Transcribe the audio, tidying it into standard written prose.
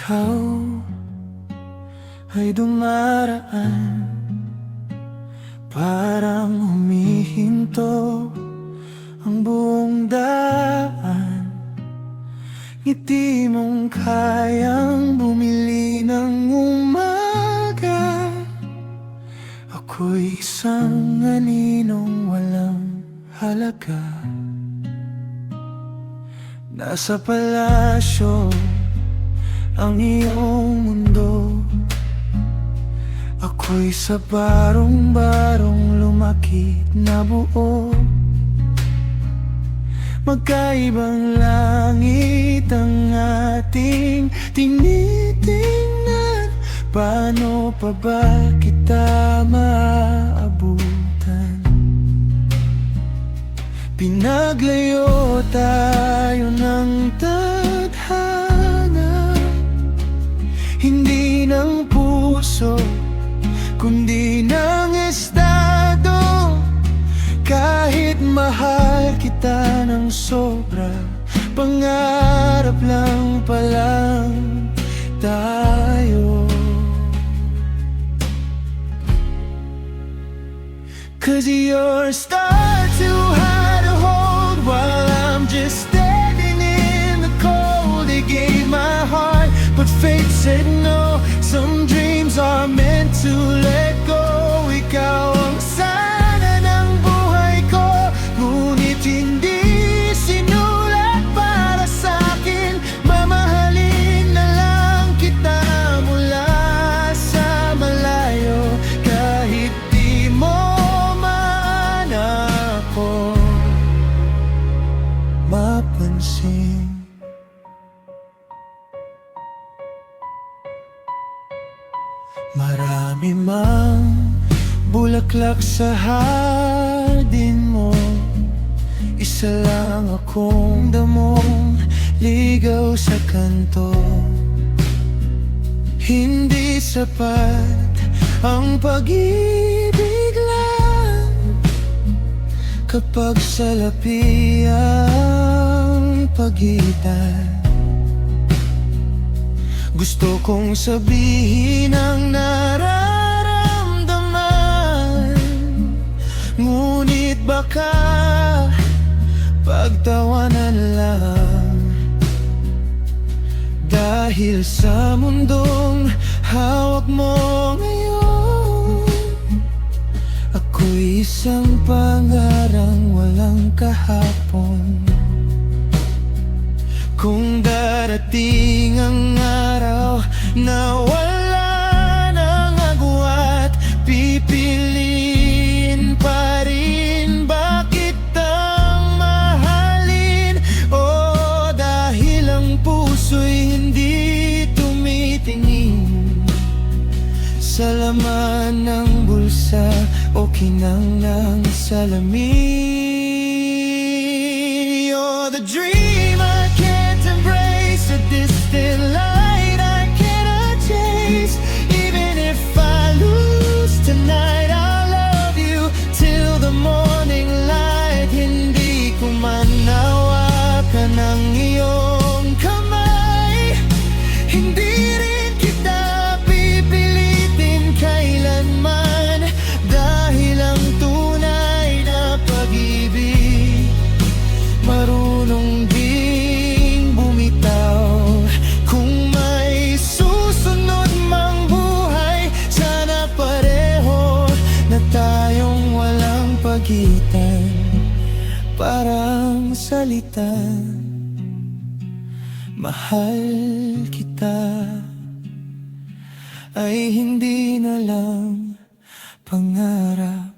ikaw ay dumaraan, parang humihinto ang buong daan. Ngiti mong kayang bumili ng umaga. Ako'y isang aninong walang halaga. Nasa palasyo ang iyong mundo. Ako'y sa barong-barong lumaki na buo. Magkaibang langit ang ating tinitingnan. Paano pa ba kita maabutan? Pinaglayo tayo ng tadhana, hindi ng puso kundi ng estado. Kahit mahal kita ng sobra, pangarap lang palang tayo. 'Cause you're a star too high to hold, while I'm just standing in the cold. They gave my heart, but fate said no. Some dreams are meant to let go. Ikaw ang sana ng buhay ko, ngunit hindi sinulat para sa'kin. Mamahalin na lang kita mula sa malayo, kahit di mo man ako mapansin. Marami mang bulaklak sa hardin mo, isa lang akong damong ligaw sa kanto. Hindi sapat ang pag-ibig lang kapag salapi ang pagitan. Gusto kong sabihin ang nararamdaman, ngunit baka pagtawanan lang. Dahil sa mundong hawak mo ngayon, ako'y isang pangarang walang kahapon. Kung darating ang araw na wala nang agwat, pipiliin pa rin ba kitang mahalin? O dahil ang puso'y hindi tumitingin sa laman ng bulsa o kinang ng salamin. You're the dream I can't embrace, a distant light I cannot chase. Even if I lose tonight, I'll love you till the morning light. Hindi ko manawakan ng iyong kamay, hindi rin kita pipilitin kailanman. Dahil ang tunay na pag-ibig marunong ding bumitaw. Kung may susunod mang buhay, sana pareho na tayong walang pagitan. Parang salita, mahal kita, ay hindi na lang pangarap.